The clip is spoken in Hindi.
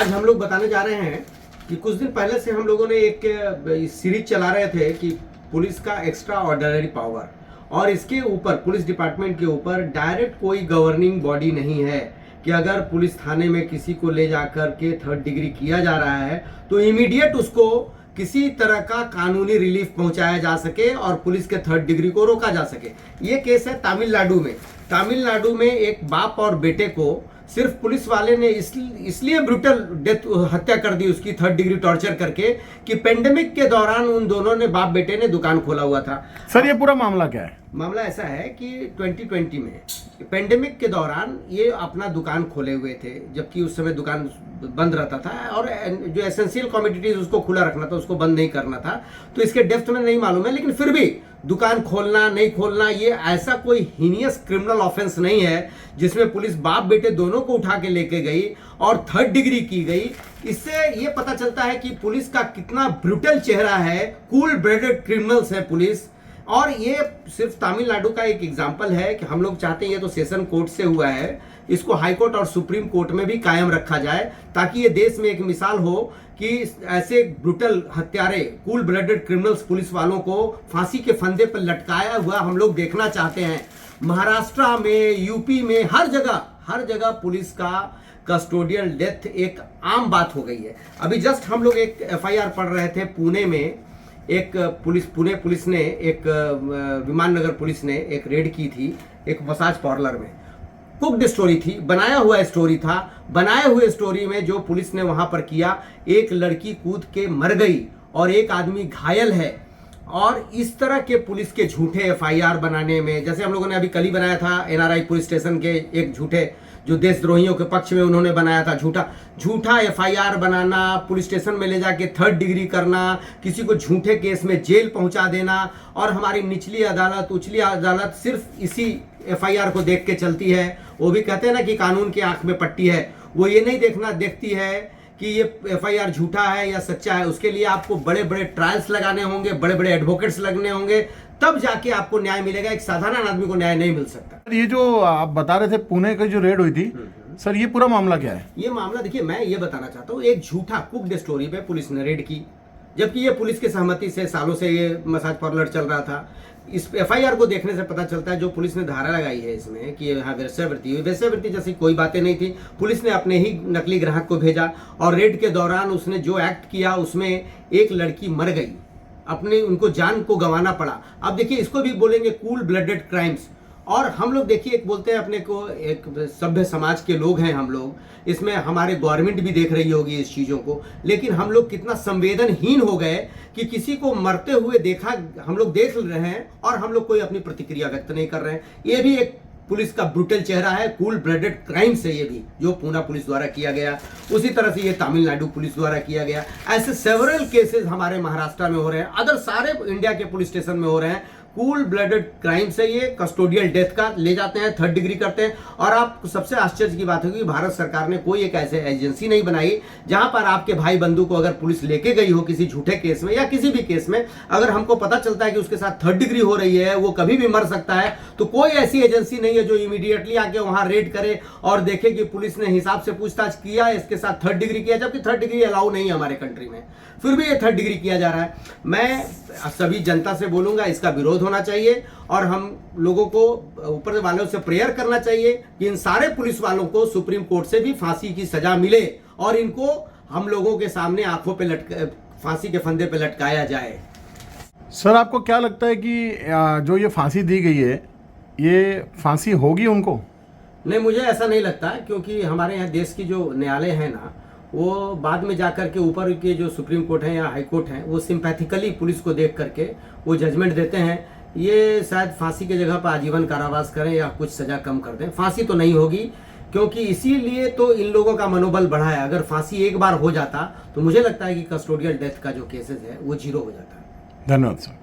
आज हम लोग बताने जा रहे हैं कि कुछ दिन पहले से हम लोगों ने एक सीरीज चला रहे थे कि पुलिस का एक्स्ट्रा ऑर्डिनरी पावर, और इसके ऊपर पुलिस डिपार्टमेंट के ऊपर डायरेक्ट कोई गवर्निंग बॉडी नहीं है कि अगर पुलिस थाने में किसी को ले जाकर के 3rd डिग्री किया जा रहा है तो इमीडिएट उसको किसी तरह का कानूनी रिलीफ पहुंचाया जा सके और पुलिस के 3rd डिग्री को रोका जा सके। ये केस है तमिलनाडु में एक बाप और बेटे को सिर्फ पुलिस वाले ने इसलिए ब्रूटल डेथ हत्या कर दी उसकी 3rd डिग्री टॉर्चर करके कि पेंडेमिक के दौरान उन दोनों ने बाप बेटे ने दुकान खोला हुआ था। सर ये पूरा मामला क्या है? मामला ऐसा है कि 2020 में पेंडेमिक के दौरान ये अपना दुकान खोले हुए थे, जबकि उस समय दुकान बंद रहता था और जो एसेंशियल कमोडिटीज उसको खुला रखना था, उसको बंद नहीं करना था। तो इसके डेप्थ में नहीं मालूम है, लेकिन फिर भी दुकान खोलना नहीं खोलना ये ऐसा कोई हीनियस क्रिमिनल ऑफेंस नहीं है जिसमें पुलिस बाप बेटे दोनों को उठा के लेके गई और 3rd डिग्री की गई। इससे ये पता चलता है कि पुलिस का कितना ब्रूटल चेहरा है, कूल ब्लडेड क्रिमिनल्स है पुलिस। और ये सिर्फ तमिलनाडु का एक एग्जाम्पल है कि हम लोग चाहते हैं, ये तो सेशन कोर्ट से हुआ है, इसको हाई कोर्ट और सुप्रीम कोर्ट में भी कायम रखा जाए ताकि ये देश में एक मिसाल हो कि ऐसे ब्रूटल हत्यारे, कूल ब्लडेड क्रिमिनल्स पुलिस वालों को फांसी के फंदे पर लटकाया हुआ हम लोग देखना चाहते हैं। महाराष्ट्र में, यूपी में, हर जगह पुलिस का कस्टोडियल डेथ एक आम बात हो गई है। अभी जस्ट हम लोग एक FIR पढ़ रहे थे पुणे में, पुणे पुलिस ने एक विमान नगर पुलिस ने एक रेड की थी एक मसाज पार्लर में। कुक्ड स्टोरी थी, बनाया हुआ स्टोरी था। बनाए हुए स्टोरी में जो पुलिस ने वहां पर किया, एक लड़की कूद के मर गई और एक आदमी घायल है। और इस तरह के पुलिस के झूठे FIR बनाने में, जैसे हम लोगों ने अभी कल ही बनाया था NRI पुलिस स्टेशन के एक झूठे जो देशद्रोहियों के पक्ष में उन्होंने बनाया था झूठा FIR बनाना, पुलिस स्टेशन में ले जाके 3rd डिग्री करना, किसी को झूठे केस में जेल पहुंचा देना। और हमारी निचली अदालत, उचली अदालत सिर्फ इसी FIR को देख के चलती है। वो भी कहते हैं ना कि कानून की आंख में पट्टी है, वो ये नहीं देखती है कि ये FIR झूठा है या सच्चा है। उसके लिए आपको बड़े बड़े ट्रायल्स लगाने होंगे, बड़े बड़े एडवोकेट्स लगने होंगे, तब जाके आपको न्याय मिलेगा। एक साधारण आदमी को न्याय नहीं मिल सकता। ये जो आप बता रहे थे पुणे की जो रेड हुई थी, सर ये पूरा मामला क्या है? ये मामला देखिए, मैं ये बताना चाहता हूँ, एक झूठा कुक्ड स्टोरी पे पुलिस ने रेड की, जबकि ये पुलिस की सहमति से सालों से ये मसाज पार्लर चल रहा था। इस FIR को देखने से पता चलता है जो पुलिस ने धारा लगाई है इसमें कि यहाँ वेश्यावृत्ति जैसी कोई बातें नहीं थी। पुलिस ने अपने ही नकली ग्राहक को भेजा और रेड के दौरान उसने जो एक्ट किया उसमें एक लड़की मर गई, अपने उनको जान को गंवाना पड़ा। अब देखिए, इसको भी बोलेंगे कूल ब्लडेड क्राइम्स। और हम लोग देखिए, एक बोलते हैं अपने को एक सभ्य समाज के लोग हैं हम लोग, इसमें हमारे गवर्नमेंट भी देख रही होगी इस चीज़ों को, लेकिन हम लोग कितना संवेदनहीन हो गए कि किसी को मरते हुए देखा, हम लोग देख रहे हैं और हम लोग कोई अपनी प्रतिक्रिया व्यक्त नहीं कर रहे हैं। ये भी एक पुलिस का ब्रूटल चेहरा है, कूल ब्लडेड क्राइम से ये भी जो पूना पुलिस द्वारा किया गया, उसी तरह से ये तमिलनाडु पुलिस द्वारा किया गया। ऐसे सेवरल केसेस हमारे महाराष्ट्र में हो रहे हैं, अदर सारे इंडिया के पुलिस स्टेशन में हो रहे हैं। कूल ब्लडेड क्राइम से ये कस्टोडियल डेथ का ले जाते हैं, 3rd डिग्री करते हैं। और आप सबसे आश्चर्य की बात होगी, भारत सरकार ने कोई एक ऐसे एजेंसी नहीं बनाई जहां पर आपके भाई बंधु को अगर पुलिस लेके गई हो किसी झूठे केस में या किसी भी केस में, अगर हमको पता चलता है कि उसके साथ 3rd डिग्री हो रही है, वो कभी भी मर सकता है, तो कोई ऐसी एजेंसी नहीं है जो इमीडिएटली आके वहां रेड करे और देखे कि पुलिस ने हिसाब से पूछताछ किया, इसके साथ 3rd डिग्री किया, जबकि 3rd डिग्री अलाउ नहीं है हमारे कंट्री में, फिर भी ये 3rd डिग्री किया जा रहा है। मैं सभी जनता से बोलूंगा, इसका विरोध होना चाहिए और हम लोगों को ऊपर वालों से प्रेयर करना चाहिए कि इन सारे पुलिस वालों को सुप्रीम कोर्ट से भी फांसी की सजा मिले और इनको हम लोगों के सामने आंखों पे फांसी के फंदे पे लटकाया जाए। सर आपको क्या लगता है कि जो ये फांसी दी गई है, ये फांसी होगी उनको? नहीं, मुझे ऐसा नहीं लगता, क्योंकि हमारे यहाँ देश की जो न्यायालय है ना, वो बाद में जाकर के ऊपर के जो सुप्रीम कोर्ट है या हाई कोर्ट है, वो सिंपैथिकली पुलिस को देख करके वो जजमेंट देते हैं। ये शायद फांसी की जगह पर आजीवन कारावास करें या कुछ सजा कम कर दें, फांसी तो नहीं होगी, क्योंकि इसीलिए तो इन लोगों का मनोबल बढ़ा है। अगर फांसी एक बार हो जाता तो मुझे लगता है कि कस्टोडियल डेथ का जो केसेस है वो 0 हो जाता है। धन्यवाद सर।